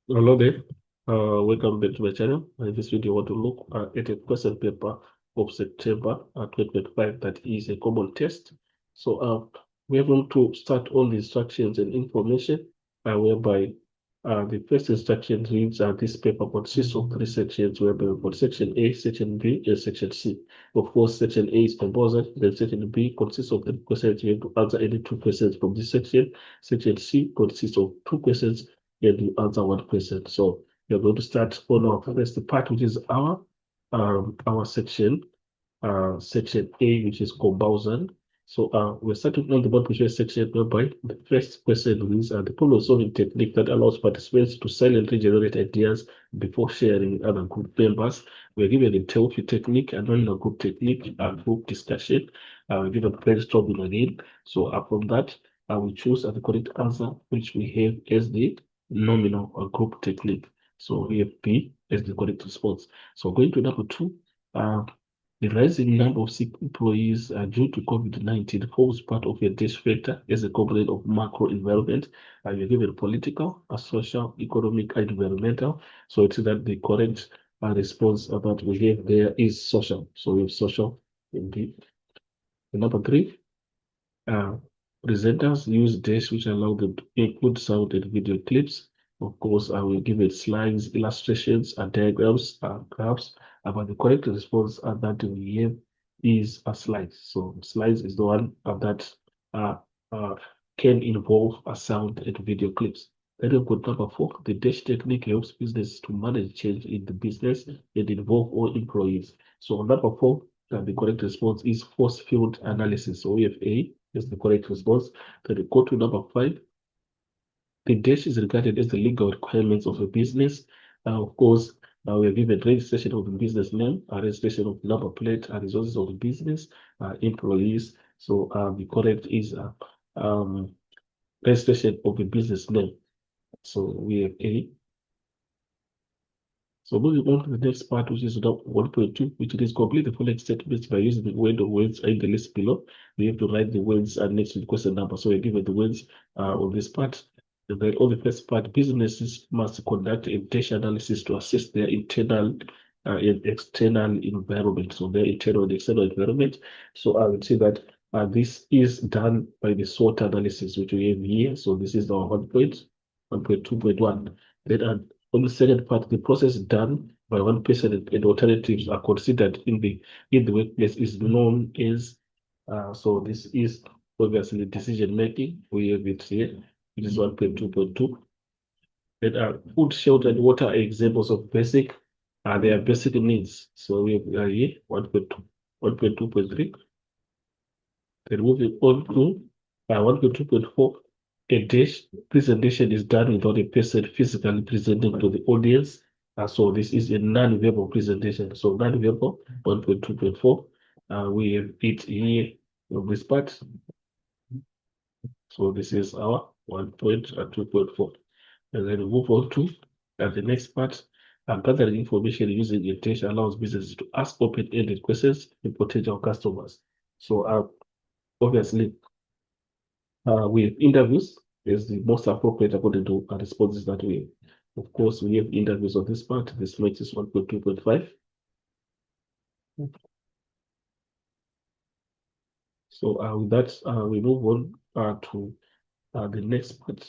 Hello there. Welcome back to my channel. In this video, I want to look at a question paper of September 2025 that is a common test. So we are going to start all the instructions and information whereby the first instruction reads this paper consists of three sections whereby we've got section A, section B, and section C. Of course, section A is composite, then section B consists of three questions. You have to answer any two questions from this section. Section C consists of two questions and you answer one question. So you're going to start on our first part, which is our section A, which is comparison. So we're starting on the multiple choice section whereby the first question is the problem solving technique that allows participants to silently generate ideas before sharing with other group members. We're given the Delphi technique, and then a group technique, and group discussion. We're given brainstorming again. So from that, we choose the correct answer, which we have as the nominal group technique. So we have B as the correct response. So going to number two, uh, the rising number of sick employees due to COVID-19 forms part of a dash factor as a component of macro environment. You're given political, social, economic, and environmental. So it's that the correct response that we have there is social. So we have social indeed. Number three, uh, presenters use dash which allow them to include sound and video clips. Of course, I will give it slides, illustrations, and diagrams, graphs. But the correct response that we have is a slide. So slides is the one that uh, uh, can involve a sound and video clips. Then we've got number four. The dash technique helps business to manage change in the business and involve all employees. So number four, the correct response is force field analysis. So we have A is the correct response. Then we go to number five. The dash is regarded as the legal requirements of a business. Of course, we are given registration of the business name, registration of number plate, resources of the business, employees. So the correct is um, registration of the business name. So we have A. So moving on to the next part, which is 1.2, which is complete the following statements by using the word or words in the list below. We have to write the words next to the question number. So we give it the words on this part. And then on the first part, businesses must conduct a dash analysis to assess their internal and external environment. So their internal and external environment. So I would say that this is done by the SWOT analysis, which we have here. So this is our 1.2.1. Then on the second part, the process done by one person and alternatives are considered in the workplace is known as so this is obviously decision making. We have it here. It is 1.2.2. Then food, shelter, and water are examples of basic they are basic needs. So we have here 1.2, 1.2.3. Then moving on to 1.2.4, a dish presentation is done without a person physically presenting to the audience. So this is a non-verbal presentation. So non-verbal 1.2.4. We have it here on this part. So this is our 1.2.4. And then we move on to the next part. Gathering information using a dash allows businesses to ask open-ended questions to potential customers. So obviously, with interviews is the most appropriate according to our responses that we have. Of course, we have interviews on this part. This makes is 1.2.5. So with that, we move on to the next part,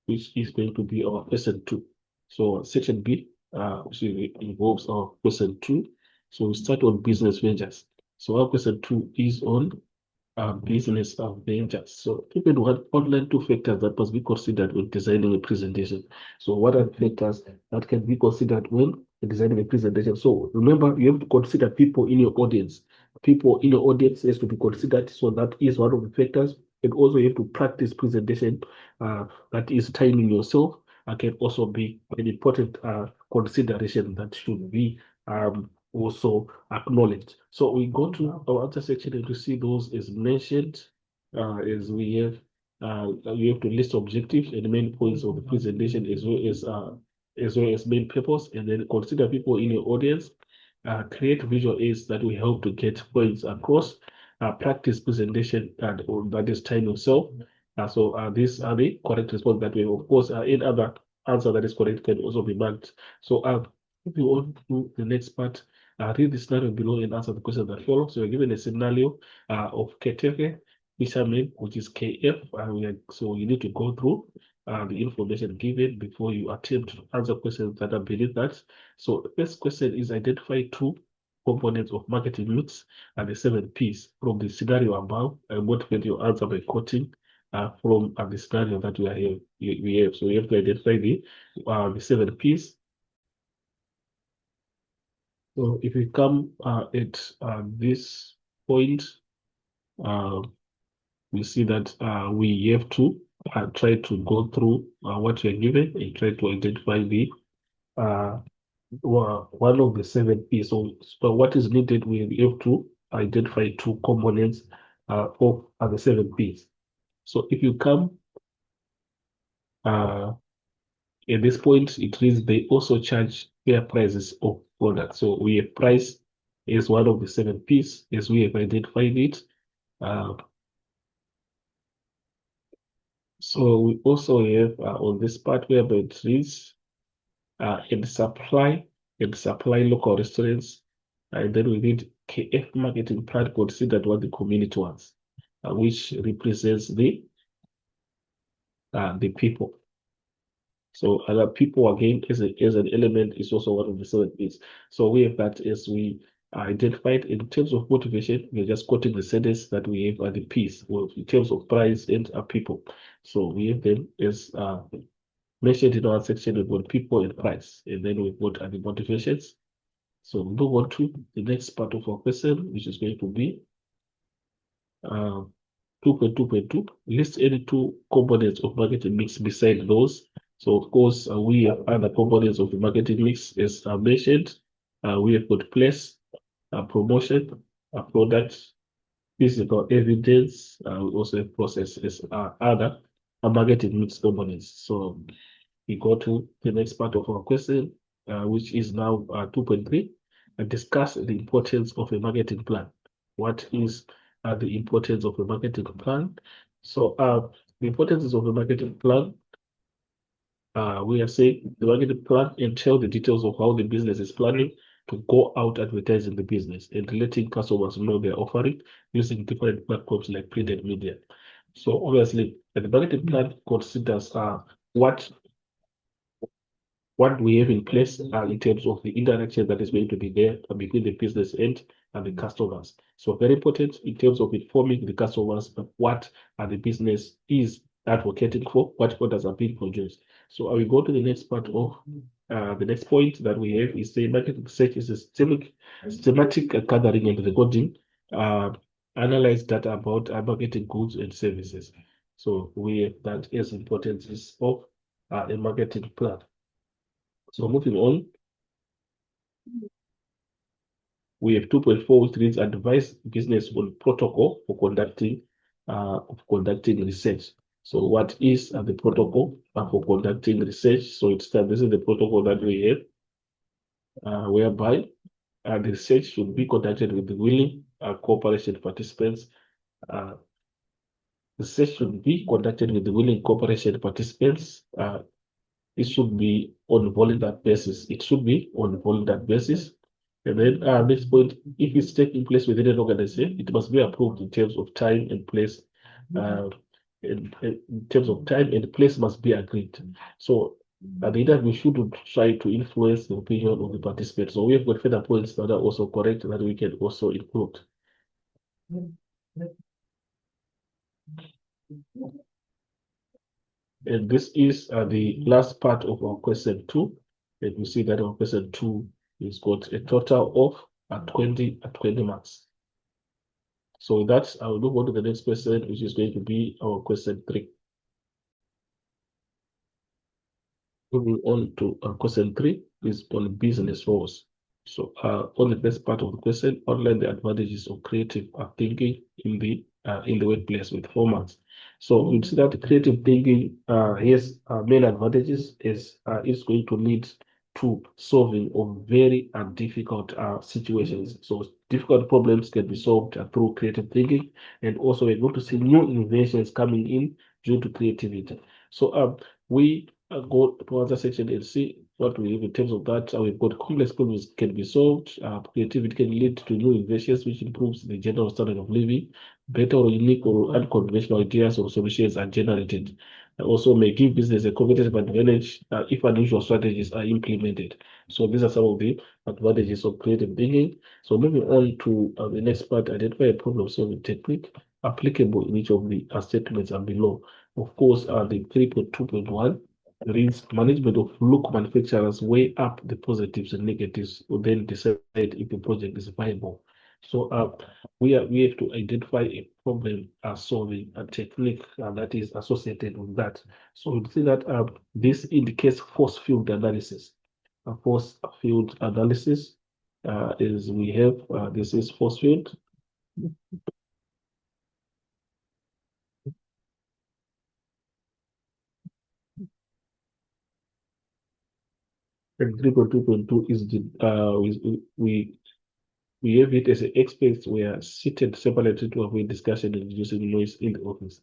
which is going to be our question two. So section B, which involves our question two. So we start on business ventures. So our question two is on business ventures. So people do have outline two factors that must be considered when designing a presentation. So what are the factors that can be considered when designing a presentation? So remember, you have to consider people in your audience. People in your audience has to be considered. So that is one of the factors. And also you have to practice presentation. That is timing yourself. Can also be an important consideration that should be also acknowledged. So we go to our other section and to see those as mentioned, as we have you have to list objectives and main points of the presentation as well as main purpose, and then consider people in your audience, create visual aids that will help to get points across, practice presentation and that is time yourself, So these are the correct response that we have. Of course, any other answer that is correct can also be marked. So if you want to do the next part, read the scenario below and answer the question that follows. So you're given a scenario of Keteke fishermen, which is KF. So you need to go through the information given before you attempt to answer questions that are beneath that. So the first question is identify two components of marketing mix and the 7 Ps from the scenario above and motivate your answer by quoting from the scenario that we are here. We have. So we have to identify the 7 Ps. So if we come at this point, uh, we see that we have to try to go through what we are given and try to identify the uh, one of the 7 Ps. So what is needed, we have to identify two components of the 7 Ps. So if you come at this point, it means they also charge fair prices of products. So we have price is one of the 7 Ps as we have identified it. Uh, so we also have on this part whereby it reads and supply local restaurants. And then we need KF marketing plan considered what the community wants, which represents the people. So other people again as an element is also one of the 7 Ps. So we have that as we identified in terms of motivation, we're just quoting the sentence that we have at the piece well, in terms of price and people. So we have them as mentioned in our section, we've got people and price, and then we've got the motivations. So we move on to the next part of our question, which is going to be uh, 2.2.2, list any two components of marketing mix beside those. So of course, we have other components of the marketing mix as mentioned. We have got place, promotion, product, physical evidence. We also have process as other marketing mix components. So we go to the next part of our question, which is now 2.3, and discuss the importance of a marketing plan. What is the importance of a marketing plan? So the importance of a marketing plan, we are saying the marketing plan entails the details of how the business is planning to go out advertising the business and letting customers know their offering using different platforms like print and media. So obviously, the marketing plan considers what we have in place in terms of the interaction that is going to be there between the business end and the customers. So very important in terms of informing the customers of what the business is advocating for, what orders are being produced. So I will go to the next part of the next point that we have is the market research is a systematic gathering and recording, analyze data about marketing goods and services. So we have that as importance of a marketing plan. So moving on, we have 2.4, which reads advise business on protocol for conducting research. So what is the protocol for conducting research? So this is the protocol that we have, whereby the research should be conducted with the willing cooperation participants. Research should be conducted with the willing cooperation participants. It should be on voluntary basis. It should be on voluntary basis. And then next point, if it's taking place within an organization, it must be approved in terms of time and place. In terms of time and place must be agreed. So at the end, we should try to influence the opinion of the participants. So we have got further points that are also correct that we can also include. And this is the last part of our question 2. And we see that our question 2 is got a total of 20 marks. So with that, I will move on to the next question, which is going to be our question 3. Moving on to question 3 is on business roles. So on the first part of the question, outline the advantages of creative thinking in the workplace with formats. So we see that creative thinking has main advantages is going to lead to solving of very difficult situations. So difficult problems can be solved through creative thinking, and also we're going to see new innovations coming in due to creativity. So we go to another section and see what we have in terms of that. We've got complex problems can be solved. Creativity can lead to new inventions, which improves the general standard of living. Better or unique or unconventional ideas or solutions are generated. Also may give business a competitive advantage if unusual strategies are implemented. So these are some of the advantages of creative thinking. So moving on to the next part, identify a problem-solving technique applicable in each of the statements are below. Of course, the 3.2.1 reads management of local manufacturers weigh up the positives and negatives, will then decide if the project is viable. So we have to identify a problem solving a technique that is associated with that. So we see that this indicates force field analysis. Force field analysis is we have this is force field. And 3.2.2 is the we have it as an experts were seated separately to avoid discussion and reducing noise in the office.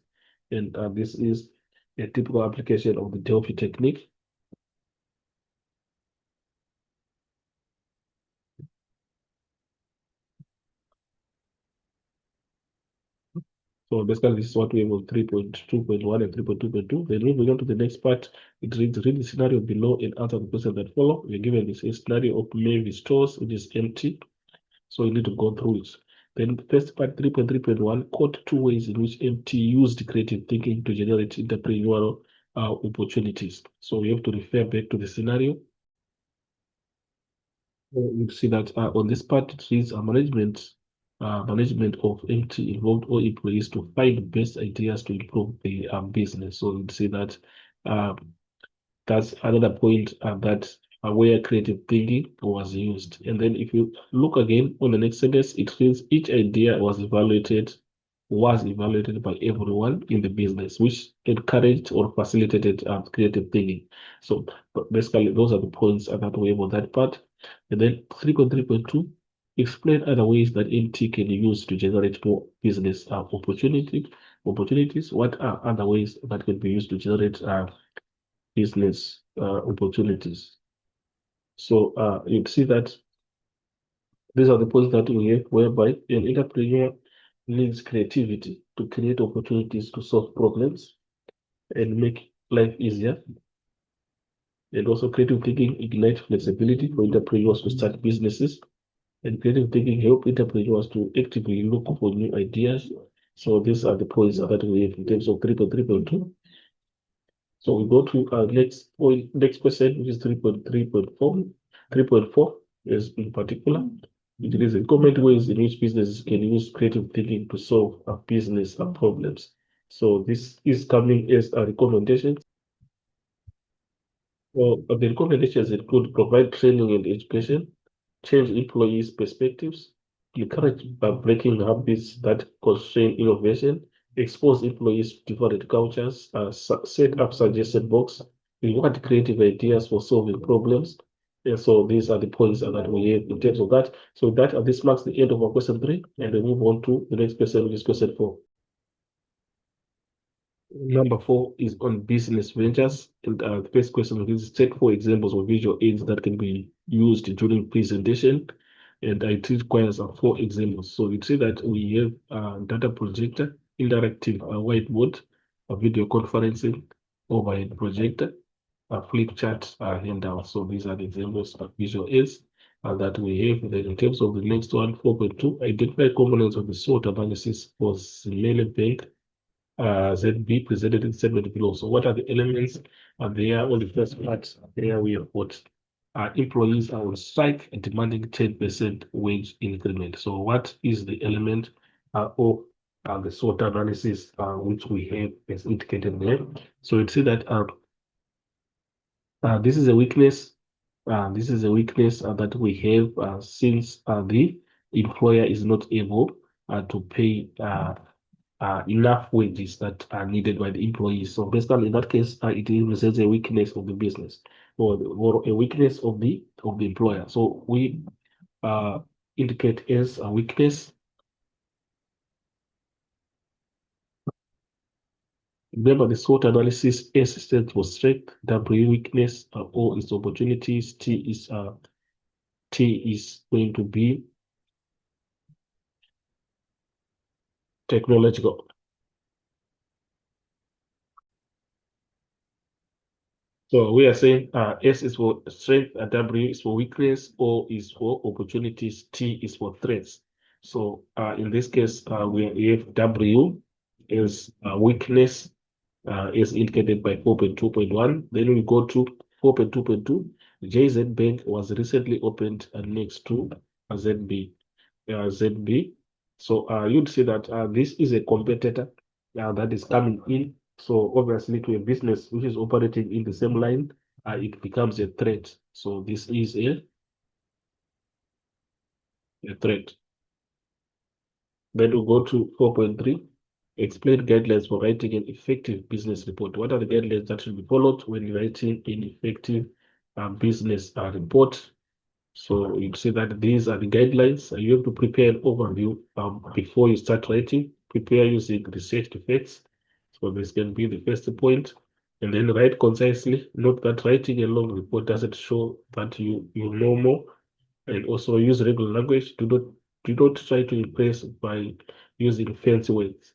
And this is a typical application of the Delphi technique. So basically, this is what we have on 3.2.1 and 3.2.2. Then moving on to the next part, it reads read the scenario below and answer the questions that follow. We're given this scenario of Navy stores, which is empty. So you need to go through it. Then the first part, 3.3.1, quote two ways in which MT used creative thinking to generate entrepreneurial opportunities. So we have to refer back to the scenario. You see that on this part, it reads management of MT involved all employees to find best ideas to improve the business. So you see that um, that's another point that where creative thinking was used. And then if you look again on the next sentence, it says each idea was evaluated by everyone in the business, which encouraged or facilitated creative thinking. So basically, those are the points that we have on that part. And then 3.3.2, explain other ways that MT can use to generate more business opportunities. What are other ways that can be used to generate business opportunities? So you see that these are the points that we have whereby an entrepreneur needs creativity to create opportunities to solve problems and make life easier. And also creative thinking ignite flexibility for entrepreneurs to start businesses. And creative thinking help entrepreneurs to actively look for new ideas. So these are the points that we have in terms of 3.3.2. So we go to our next point, next question, which is 3.3.4. 3.4 is in particular. It is a common ways in which businesses can use creative thinking to solve a business problems. So this is coming as a recommendation. Well, the recommendations include provide training and education, change employees' perspectives, encourage breaking habits that constrain innovation, expose employees to different cultures, set up suggested box, reward creative ideas for solving problems. And so these are the points that we have in terms of that. So that this marks the end of our question 3, and we move on to the next question, which is question 4. Number 4 is on business ventures. And the first question is take 4 examples of visual aids that can be used during presentation. And it requires 4 examples. So you see that we have a data projector, interactive whiteboard, a video conferencing, overhead projector, a flip chart handout. So these are the examples of visual aids that we have. Then in terms of the next one, 4.2, identify components of the SWOT analysis for Simele Bank ZB presented in segment below. So what are the elements there on the first part? There we have got employees are on strike and demanding 10% wage increment. So what is the element of the SWOT analysis which we have as indicated there? So you'd see that this is a weakness. This is a weakness that we have since the employer is not able to pay enough wages that are needed by the employees. So basically, in that case, it represents a weakness of the business or a weakness of the employer. So we indicate as a weakness Remember the SWOT analysis: S stands for strength, W weakness, O is opportunities, T is going to be technological. So we are saying S is for strength, W is for weakness, O is for opportunities, T is for threats. So in this case, we have W is weakness, is indicated by 4.2.1. Then we go to 4.2.2. JZ Bank was recently opened next to ZB. ZB. So you'd see that this is a competitor that is coming in. So obviously to a business which is operating in the same line, it becomes a threat. So this is a threat. Then we go to 4.3. Explain guidelines for writing an effective business report. What are the guidelines that should be followed when writing an effective business report? So you see that these are the guidelines. You have to prepare an overview before you start writing. Prepare using research facts. So this can be the first point. And then write concisely. Note that writing a long report doesn't show that you know more. And also use regular language. Do not try to impress by using fancy words.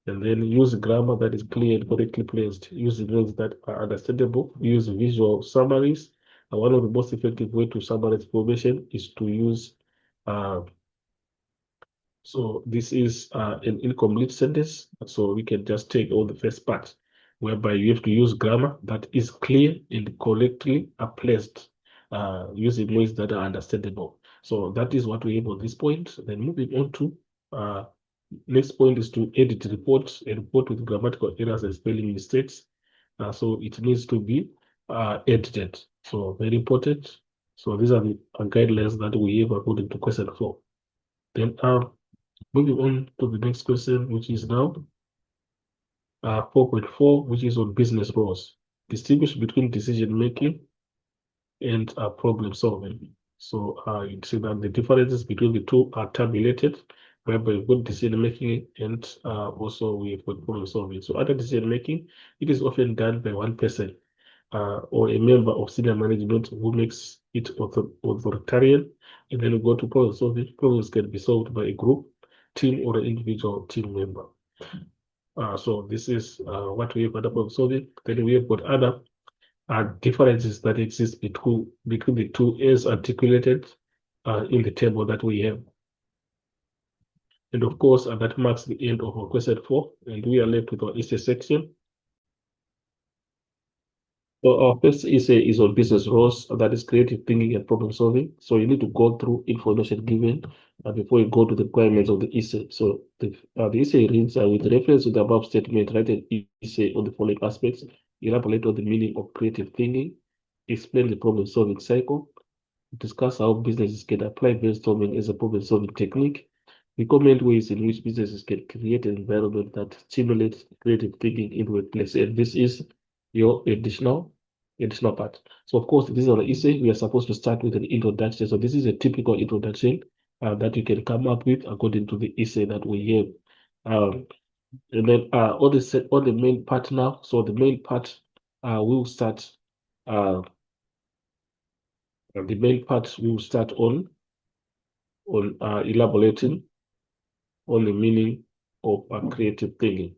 And then use grammar that is clear and correctly placed. Use words that are understandable. Use visual summaries. One of the most effective way to summarize information is to use so this is an incomplete sentence. So we can just take all the first part, whereby you have to use grammar that is clear and correctly placed, using words that are understandable. So that is what we have on this point. Then moving on to uh, next point is to edit a report with grammatical errors and spelling mistakes. So it needs to be edited. So very important. So these are the guidelines that we have according to question 4. Then moving on to the next question, which is now 4.4, which is on business roles. Distinguish between decision making and problem solving. So you see that the differences between the two are tabulated, whereby we've got decision making and also we've got problem solving. So under decision making, it is often done by one person or a member of senior management who makes it authoritarian. And then we go to problem solving. Problems can be solved by a group, team, or an individual team member. So this is what we have under problem solving. Then we have got other differences that exist between the two as articulated in the table that we have. And of course, that marks the end of our question 4, and we are left with our essay section. So our first essay is on business roles, that is creative thinking and problem solving. So you need to go through information given before you go to the requirements of the essay. So the essay reads, with reference to the above statement, write an essay on the following aspects: elaborate on the meaning of creative thinking, explain the problem solving cycle, discuss how businesses can apply brainstorming as a problem solving technique, recommend ways in which businesses can create an environment that stimulates creative thinking in workplace. And this is your additional part. So of course, this is an essay. We are supposed to start with an introduction. So this is a typical introduction that you can come up with according to the essay that we have. And then on the main part now. So the main part will start. The main part will start on elaborating on the meaning of creative thinking.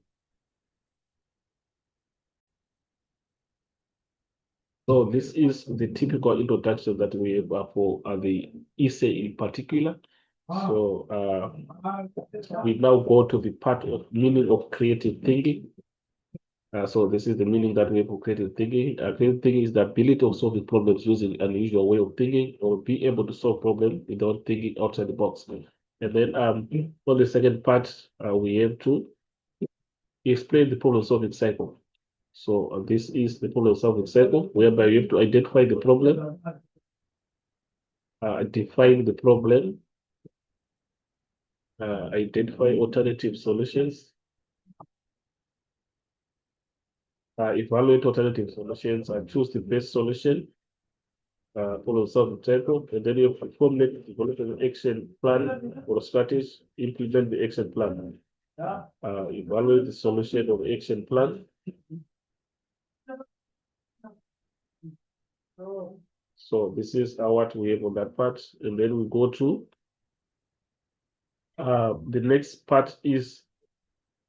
So this is the typical introduction that we have for the essay in particular. So we now go to the part of meaning of creative thinking. So this is the meaning that we have for creative thinking. Creative thinking is the ability of solving problems using an unusual way of thinking, or be able to solve problems without thinking outside the box. And then for the second part, we have to explain the problem solving cycle. So this is the problem solving cycle, whereby you have to identify the problem, define the problem, identify alternative solutions, evaluate alternative solutions, and choose the best solution. Problem solving cycle, and then you have to formulate an action plan or strategy, implement the action plan. Evaluate the solution of the action plan, So this is what we have on that part. And then we go to the next part is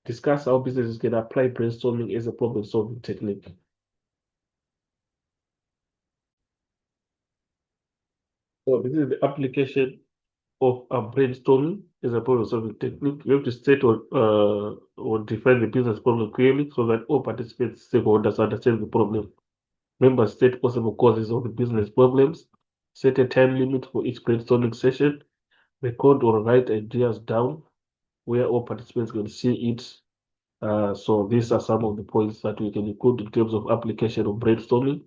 discuss how businesses can apply brainstorming as a problem solving technique. So this is the application of a brainstorming as a problem solving technique. You have to state or define the business problem clearly so that all participants, stakeholders understand the problem. Members state possible causes of the business problems. Set a time limit for each brainstorming session. Record or write ideas down where all participants can see it. So these are some of the points that we can include in terms of application of brainstorming.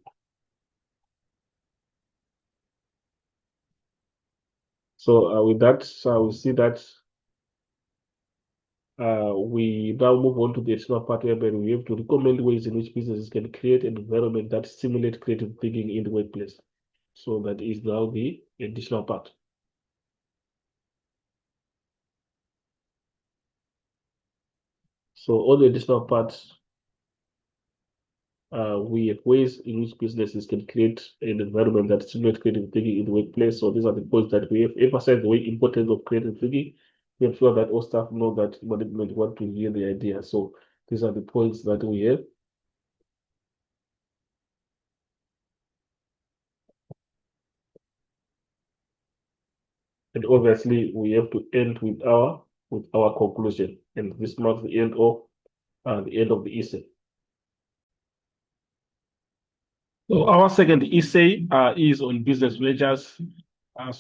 So with that, we see that we now move on to the additional part whereby we have to recommend ways in which businesses can create an environment that stimulate creative thinking in the workplace. So that is now the additional part. So all the additional parts, we have ways in which businesses can create an environment that stimulates creative thinking in the workplace. So these are the points that we have emphasized the way importance of creative thinking. We ensure that all staff know that management want to hear the idea. So these are the points that we have. And obviously we have to end with our conclusion. And this marks the end of the essay. So our second essay is on business measures. A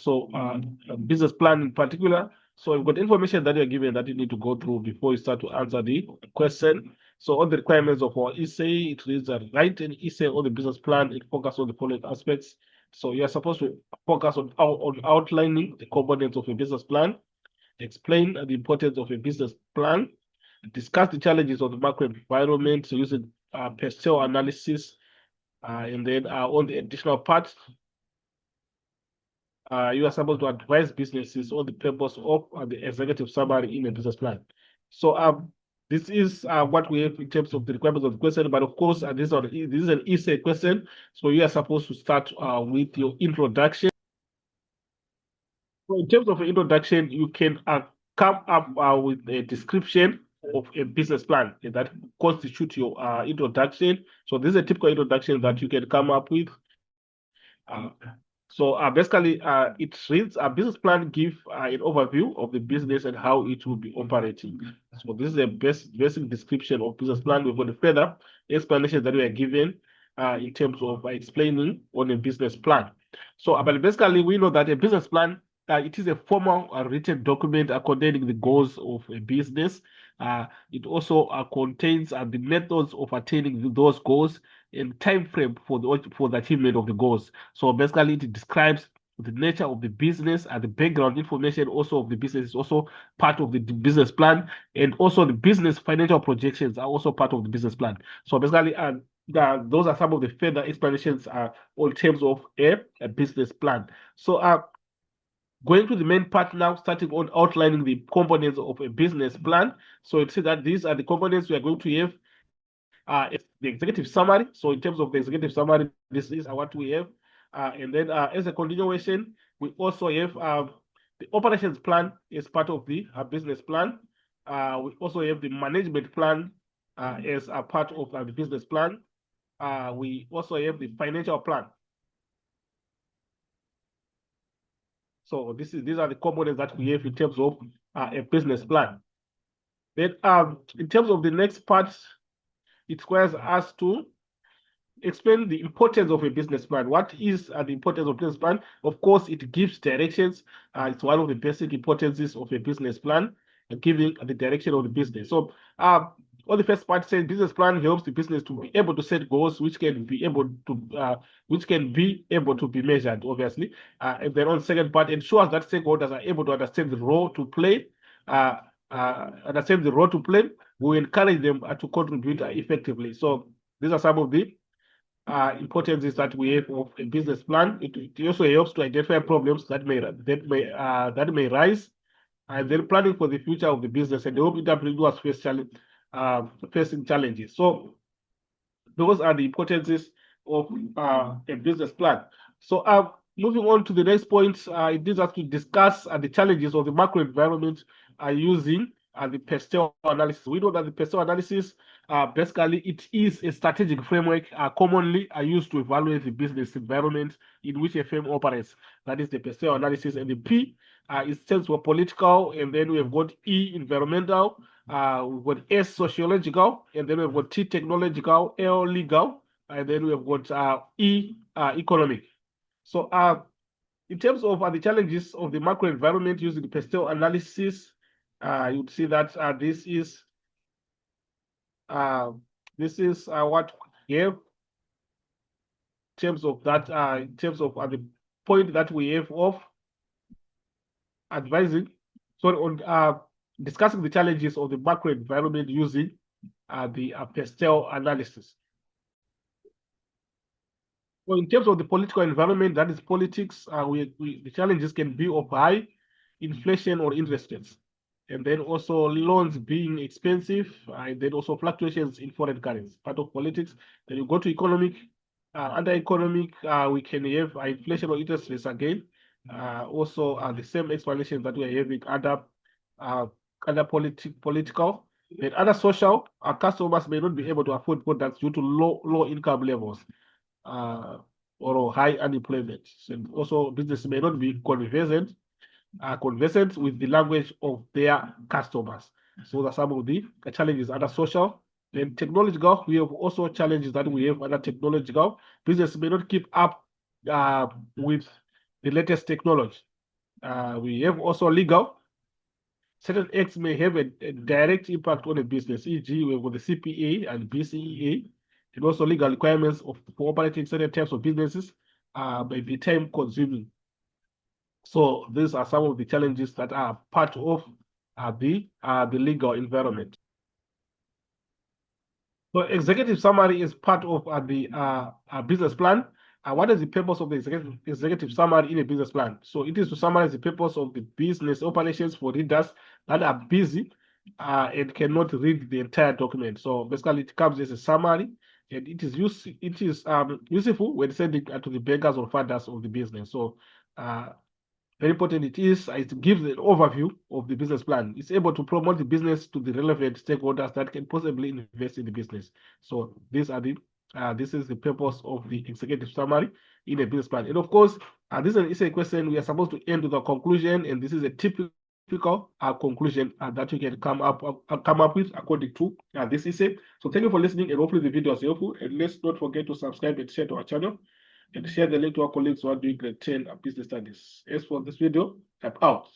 business plan in particular. So we've got information that you're given that you need to go through before you start to answer the question. So all the requirements of our essay, it reads that write an essay on the business plan. It focuses on the following aspects. So you're supposed to focus on outlining the components of a business plan, explain the importance of a business plan, discuss the challenges of the macro environment using Pastel analysis, and then on the additional part, you are supposed to advise businesses on the purpose of the executive summary in a business plan. So this is what we have in terms of the requirements of the question. But of course, this is an essay question. So you are supposed to start with your introduction. So in terms of introduction, you can come up with a description of a business plan that constitutes your introduction. So this is a typical introduction that you can come up with. Uh, basically, it reads a business plan give an overview of the business and how it will be operating. So this is a basic description of business plan. We've got a further explanation that we are given in terms of explaining on a business plan. So, but basically, we know that a business plan it is a formal written document containing the goals of a business. It also contains the methods of attaining those goals and time frame for the achievement of the goals. So basically, it describes the nature of the business and the background information also of the business is also part of the business plan, and also the business financial projections are also part of the business plan. So basically, those are some of the further explanations on terms of a business plan. So going to the main part now, starting on outlining the components of a business plan. So it says that these are the components we are going to have. It's the executive summary. So in terms of the executive summary, this is what we have. And then as a continuation, we also have the operations plan as part of the business plan. We also have the management plan as a part of the business plan. We also have the financial plan. So these are the components that we have in terms of a business plan. Then in terms of the next part, it requires us to explain the importance of a business plan. What is the importance of business plan? Of course, it gives directions. It's one of the basic importances of a business plan, giving the direction of the business. So on the first part says business plan helps the business to be able to set goals which can be able to be measured, obviously. And then on the second part, ensures that stakeholders are able to understand the role to play. Understand the role to play. We encourage them to contribute effectively. So these are some of the importance is that we have of a business plan. It also helps to identify problems that may rise, and then planning for the future of the business and help entrepreneurs facing challenges. So those are the importances of a business plan. So moving on to the next point, it is us to discuss the challenges of the macro environment using the Pestel analysis. We know that the Pestel analysis, basically, it is a strategic framework commonly used to evaluate the business environment in which a firm operates. That is the Pestel analysis. And the P it stands for political, and then we have got E, environmental, we've got S, sociological, and then we've got T, technological, L, legal, and then we've got E, economic. So in terms of the challenges of the macro environment using the Pestel analysis, you'd see that this is what we have in terms of that, in terms of the point that we have of advising, sorry, on discussing the challenges of the macro environment using the Pestel analysis. Well, in terms of the political environment, that is politics, the challenges can be of high inflation or interest rates, and then also loans being expensive, and then also fluctuations in foreign currency, part of politics. Then you go to economic, under economic, we can have inflation or interest rates again. Also, the same explanation that we're having under political. And other social, our customers may not be able to afford products due to low income levels or high unemployment. And also, business may not be conversant with the language of their customers. So those are some of the challenges under social. Then technological, we have also challenges that we have under technological. Business may not keep up with the latest technology. We have also legal. Certain acts may have a direct impact on a business, e.g., we have got the CPA and BCEA, and also legal requirements for operating certain types of businesses may be time consuming. So these are some of the challenges that are part of the legal environment. So executive summary is part of the business plan. What is the purpose of the executive summary in a business plan? So it is to summarize the purpose of the business operations for readers that are busy and cannot read the entire document. So basically, it comes as a summary, and it is useful when sending to the bankers or funders of the business. So very important it is, it gives an overview of the business plan. It's able to promote the business to the relevant stakeholders that can possibly invest in the business. So these are the this is the purpose of the executive summary in a business plan. And of course, this is a question we are supposed to end with a conclusion, and this is a typical conclusion that you can come up with according to this essay. So thank you for listening, and hopefully the video was helpful. And let's not forget to subscribe and share to our channel, and share the link to our colleagues who are doing grade 10 business studies. As for this video, I'm out.